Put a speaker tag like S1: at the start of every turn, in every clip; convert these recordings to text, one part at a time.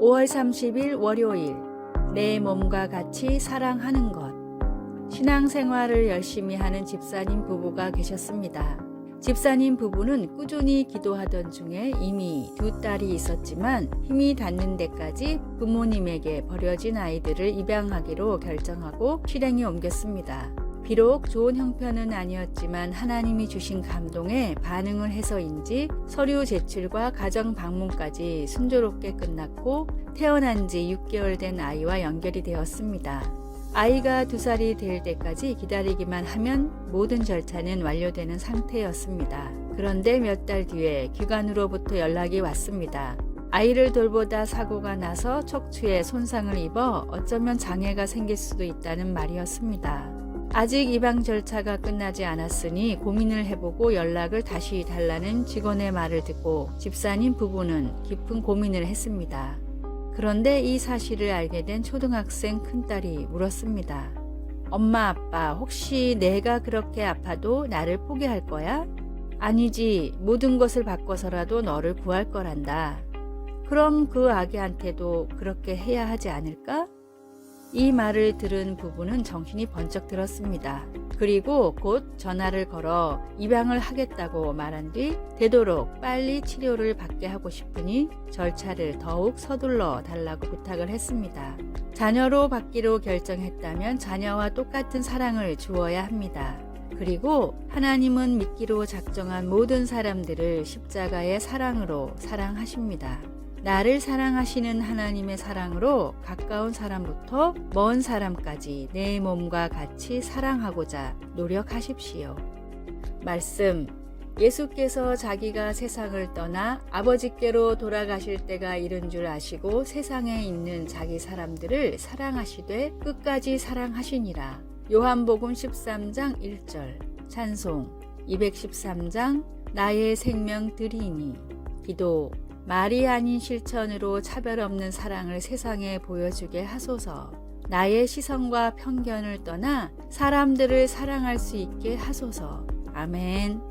S1: 5월 30일 월요일, 내 몸과 같이 사랑하는 것. 신앙생활을 열심히 하는 집사님 부부가 계셨습니다. 집사님 부부는 꾸준히 기도하던 중에 이미 2딸이 있었지만 힘이 닿는 데까지 부모님에게 버려진 아이들을 입양하기로 결정하고 실행에 옮겼습니다. 비록 좋은 형편은 아니었지만 하나님이 주신 감동에 반응을 해서인지 서류 제출과 가정 방문까지 순조롭게 끝났고 태어난 지 6개월 된 아이와 연결이 되었습니다. 아이가 2살이 될 때까지 기다리기만 하면 모든 절차는 완료되는 상태였습니다. 그런데 몇 달 뒤에 기관으로부터 연락이 왔습니다. 아이를 돌보다 사고가 나서 척추에 손상을 입어 어쩌면 장애가 생길 수도 있다는 말이었습니다. 아직 입양 절차가 끝나지 않았으니 고민을 해보고 연락을 다시 달라는 직원의 말을 듣고 집사님 부부는 깊은 고민을 했습니다. 그런데 이 사실을 알게 된 초등학생 큰딸이 물었습니다. 엄마, 아빠, 혹시 내가 그렇게 아파도 나를 포기할 거야? 아니지, 모든 것을 바꿔서라도 너를 구할 거란다. 그럼 그 아기한테도 그렇게 해야 하지 않을까? 이 말을 들은 부부는 정신이 번쩍 들었습니다. 그리고 곧 전화를 걸어 입양을 하겠다고 말한 뒤 되도록 빨리 치료를 받게 하고 싶으니 절차를 더욱 서둘러 달라고 부탁을 했습니다. 자녀로 받기로 결정했다면 자녀와 똑같은 사랑을 주어야 합니다. 그리고 하나님은 믿기로 작정한 모든 사람들을 십자가의 사랑으로 사랑하십니다. 나를 사랑하시는 하나님의 사랑으로 가까운 사람부터 먼 사람까지 내 몸과 같이 사랑하고자 노력하십시오. 말씀, 예수께서 자기가 세상을 떠나 아버지께로 돌아가실 때가 이른 줄 아시고 세상에 있는 자기 사람들을 사랑하시되 끝까지 사랑하시니라. 요한복음 13장 1절. 찬송 213장 나의 생명 드리니. 기도, 말이 아닌 실천으로 차별 없는 사랑을 세상에 보여주게 하소서. 나의 시선과 편견을 떠나 사람들을 사랑할 수 있게 하소서. 아멘.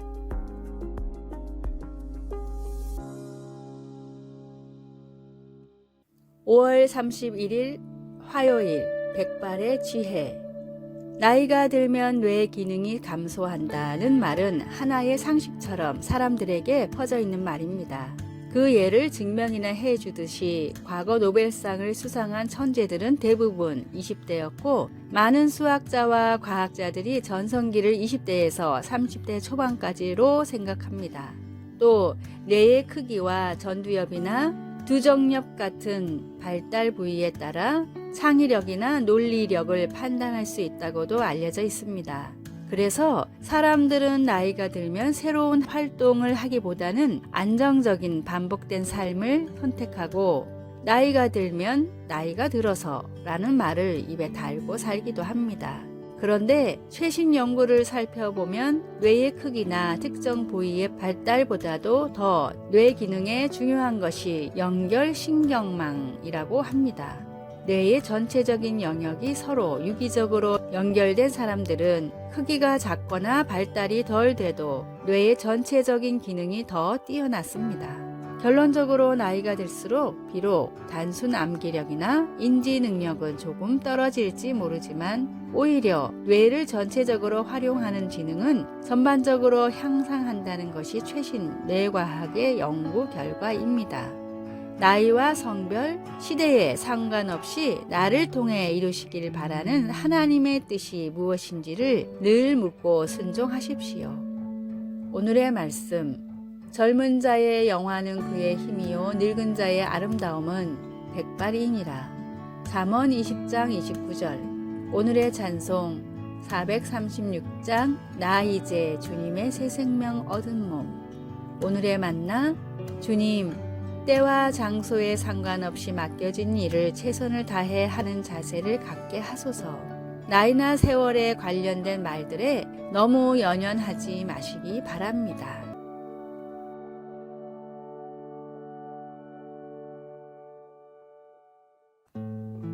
S1: (5월 31일) 화요일, 백발의 지혜. 나이가 들면 뇌 기능이 감소한다는 말은 하나의 상식처럼 사람들에게 퍼져 있는 말입니다. 그 예를 증명이나 해주듯이 과거 노벨상을 수상한 천재들은 대부분 20대였고 많은 수학자와 과학자들이 전성기를 20대에서 30대 초반까지로 생각합니다. 또 뇌의 크기와 전두엽이나 두정엽 같은 발달 부위에 따라 창의력이나 논리력을 판단할 수 있다고도 알려져 있습니다. 그래서 사람들은 나이가 들면 새로운 활동을 하기보다는 안정적인 반복된 삶을 선택하고 나이가 들면 나이가 들어서 라는 말을 입에 달고 살기도 합니다. 그런데 최신 연구를 살펴보면 뇌의 크기나 특정 부위의 발달보다도 더 뇌 기능에 중요한 것이 연결신경망이라고 합니다. 뇌의 전체적인 영역이 서로 유기적으로 연결된 사람들은 크기가 작거나 발달이 덜 돼도 뇌의 전체적인 기능이 더 뛰어났습니다. 결론적으로 나이가 들수록 비록 단순 암기력이나 인지 능력은 조금 떨어질지 모르지만 오히려 뇌를 전체적으로 활용하는 지능은 전반적으로 향상한다는 것이 최신 뇌과학의 연구 결과입니다. 나이와 성별, 시대에 상관없이 나를 통해 이루시길 바라는 하나님의 뜻이 무엇인지를 늘 묻고 순종하십시오. 오늘의 말씀, 젊은 자의 영화는 그의 힘이요 늙은 자의 아름다움은 백발이니라. 잠언 20장 29절. 오늘의 찬송 436장 나 이제 주님의 새 생명 얻은 몸. 오늘의 만나, 주님, 때와 장소에 상관없이 맡겨진 일을 최선을 다해 하는 자세를 갖게 하소서. 나이나 세월에 관련된 말들에 너무 연연하지 마시기 바랍니다.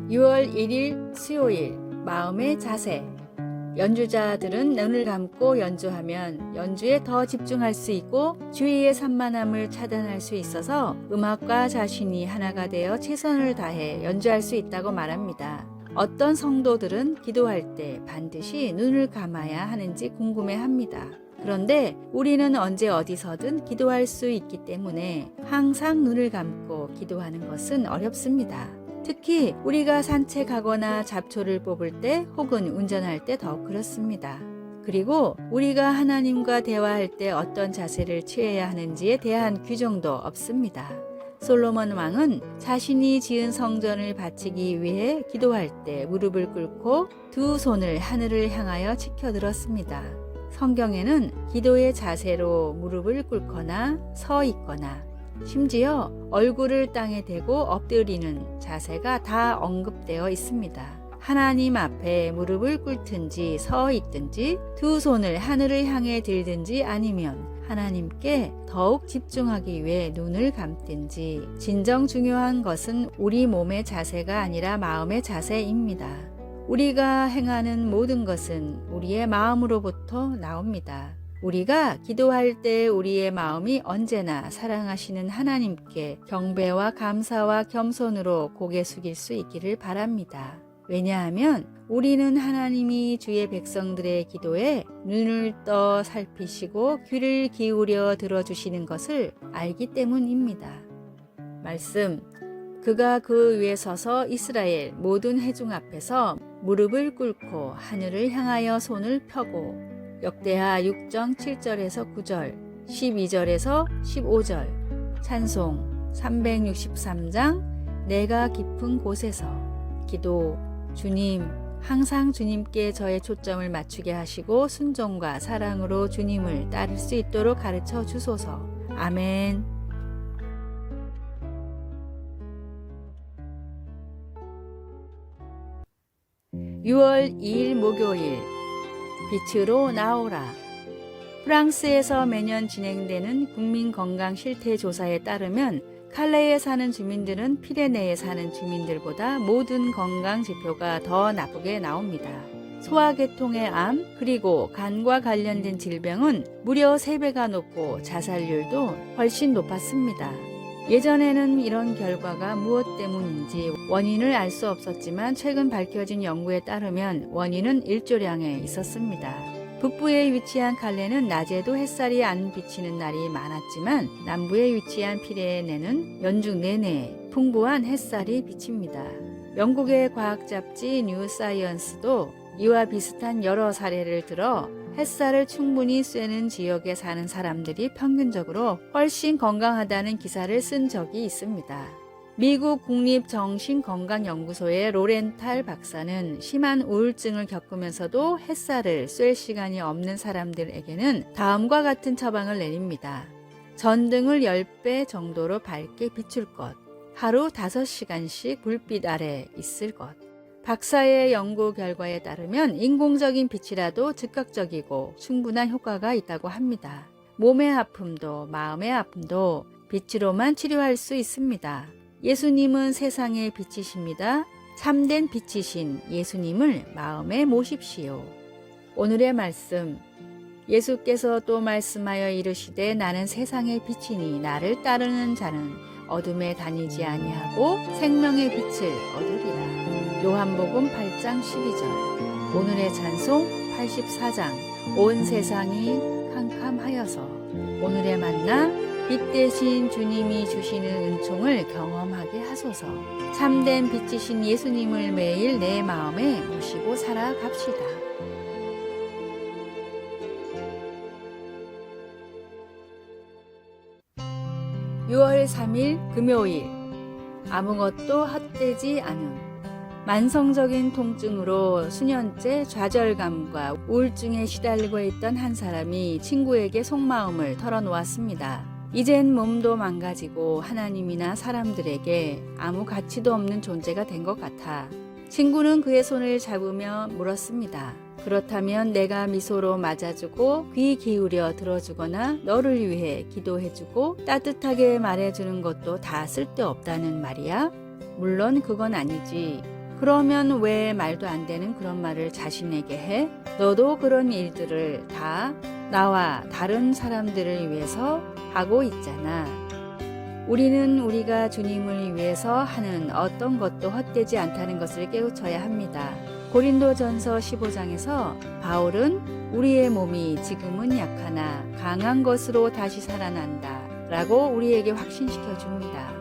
S1: 6월 1일 수요일, 마음의 자세. 연주자들은 눈을 감고 연주하면 연주에 더 집중할 수 있고 주위의 산만함을 차단할 수 있어서 음악과 자신이 하나가 되어 최선을 다해 연주할 수 있다고 말합니다. 어떤 성도들은 기도할 때 반드시 눈을 감아야 하는지 궁금해합니다. 그런데 우리는 언제 어디서든 기도할 수 있기 때문에 항상 눈을 감고 기도하는 것은 어렵습니다. 특히 우리가 산책하거나 잡초를 뽑을 때 혹은 운전할 때 더 그렇습니다. 그리고 우리가 하나님과 대화할 때 어떤 자세를 취해야 하는지에 대한 규정도 없습니다. 솔로몬 왕은 자신이 지은 성전을 바치기 위해 기도할 때 무릎을 꿇고 두 손을 하늘을 향하여 치켜들었습니다. 성경에는 기도의 자세로 무릎을 꿇거나 서 있거나 심지어 얼굴을 땅에 대고 엎드리는 자세가 다 언급되어 있습니다. 하나님 앞에 무릎을 꿇든지 서 있든지 두 손을 하늘을 향해 들든지 아니면 하나님께 더욱 집중하기 위해 눈을 감든지 진정 중요한 것은 우리 몸의 자세가 아니라 마음의 자세입니다. 우리가 행하는 모든 것은 우리의 마음으로부터 나옵니다. 우리가 기도할 때 우리의 마음이 언제나 사랑하시는 하나님께 경배와 감사와 겸손으로 고개 숙일 수 있기를 바랍니다. 왜냐하면 우리는 하나님이 주의 백성들의 기도에 눈을 떠 살피시고 귀를 기울여 들어주시는 것을 알기 때문입니다. 말씀, 그가 그 위에 서서 이스라엘 모든 회중 앞에서 무릎을 꿇고 하늘을 향하여 손을 펴고 역대하 6장 7절에서 9절, 12절에서 15절, 찬송 363장 내가 깊은 곳에서 기도. 주님, 항상 주님께 저의 초점을 맞추게 하시고 순종과 사랑으로 주님을 따를 수 있도록 가르쳐 주소서. 아멘. 6월 2일 목요일, 빛으로 나오라. 프랑스에서 매년 진행되는 국민건강실태조사에 따르면 칼레에 사는 주민들은 피레네에 사는 주민들보다 모든 건강 지표가 더 나쁘게 나옵니다. 소화계통의 암 그리고 간과 관련된 질병은 무려 3배가 높고 자살률도 훨씬 높았습니다. 예전에는 이런 결과가 무엇 때문인지 원인을 알 수 없었지만 최근 밝혀진 연구에 따르면 원인은 일조량에 있었습니다. 북부에 위치한 칼레는 낮에도 햇살이 안 비치는 날이 많았지만 남부에 위치한 피레네는 연중 내내 풍부한 햇살이 비칩니다. 영국의 과학 잡지 뉴 사이언스도 이와 비슷한 여러 사례를 들어 햇살을 충분히 쐬는 지역에 사는 사람들이 평균적으로 훨씬 건강하다는 기사를 쓴 적이 있습니다. 미국 국립정신건강연구소의 로렌탈 박사는 심한 우울증을 겪으면서도 햇살을 쐴 시간이 없는 사람들에게는 다음과 같은 처방을 내립니다. 전등을 10배 정도로 밝게 비출 것, 하루 5시간씩 불빛 아래 있을 것. 박사의 연구 결과에 따르면 인공적인 빛이라도 즉각적이고 충분한 효과가 있다고 합니다. 몸의 아픔도 마음의 아픔도 빛으로만 치료할 수 있습니다. 예수님은 세상의 빛이십니다. 참된 빛이신 예수님을 마음에 모십시오. 오늘의 말씀, 예수께서 또 말씀하여 이르시되 나는 세상의 빛이니 나를 따르는 자는 어둠에 다니지 아니하고 생명의 빛을 얻으리라. 요한복음 8장 12절. 오늘의 찬송 84장. 온 세상이 캄캄하여서. 오늘의 만나, 빛 대신 주님이 주시는 은총을 경험하게 하소서. 참된 빛이신 예수님을 매일 내 마음에 모시고 살아갑시다. (6월 3일) 금요일. 아무것도 헛되지 않음. 만성적인 통증으로 수년째 좌절감과 우울증에 시달리고 있던 한 사람이 친구에게 속마음을 털어놓았습니다. 이젠 몸도 망가지고 하나님이나 사람들에게 아무 가치도 없는 존재가 된 것 같아. 친구는 그의 손을 잡으며 물었습니다. 그렇다면 내가 미소로 맞아주고 귀 기울여 들어주거나 너를 위해 기도해주고 따뜻하게 말해주는 것도 다 쓸데없다는 말이야? 물론 그건 아니지. 그러면 왜 말도 안 되는 그런 말을 자신에게 해? 너도 그런 일들을 다 나와 다른 사람들을 위해서 하고 있잖아. 우리는 우리가 주님을 위해서 하는 어떤 것도 헛되지 않다는 것을 깨우쳐야 합니다. 고린도전서 15장에서 바울은 우리의 몸이 지금은 약하나 강한 것으로 다시 살아난다 라고 우리에게 확신시켜 줍니다.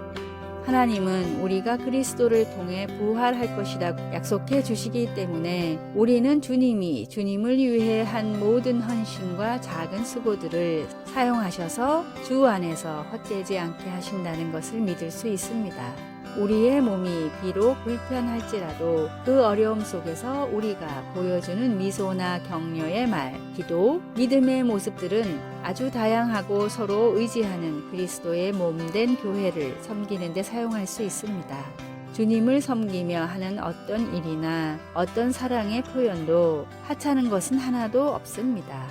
S1: 하나님은 우리가 그리스도를 통해 부활할 것이라고 약속해 주시기 때문에 우리는 주님이 주님을 위해 한 모든 헌신과 작은 수고들을 사용하셔서 주 안에서 헛되지 않게 하신다는 것을 믿을 수 있습니다. 우리의 몸이 비록 불편할지라도 그 어려움 속에서 우리가 보여주는 미소나 격려의 말, 기도, 믿음의 모습들은 아주 다양하고 서로 의지하는 그리스도의 몸된 교회를 섬기는 데 사용할 수 있습니다. 주님을 섬기며 하는 어떤 일이나 어떤 사랑의 표현도 하찮은 것은 하나도 없습니다.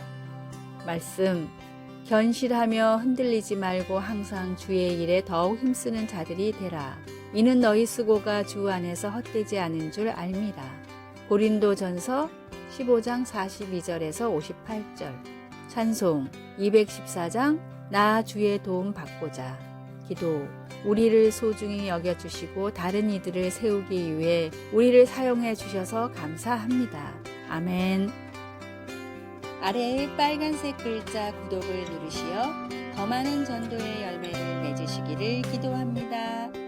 S1: 말씀, 견실하며 흔들리지 말고 항상 주의 일에 더욱 힘쓰는 자들이 되라. 이는 너희 수고가 주 안에서 헛되지 않은 줄 알미라. 고린도전서 15장 42절에서 58절. 찬송 214장 나 주의 도움 받고자. 기도 우리를 소중히 여겨주시고 다른 이들을 세우기 위해 우리를 사용해 주셔서 감사합니다. 아멘. 아래의 빨간색 글자 구독을 누르시어 더 많은 전도의 열매를 맺으시기를 기도합니다.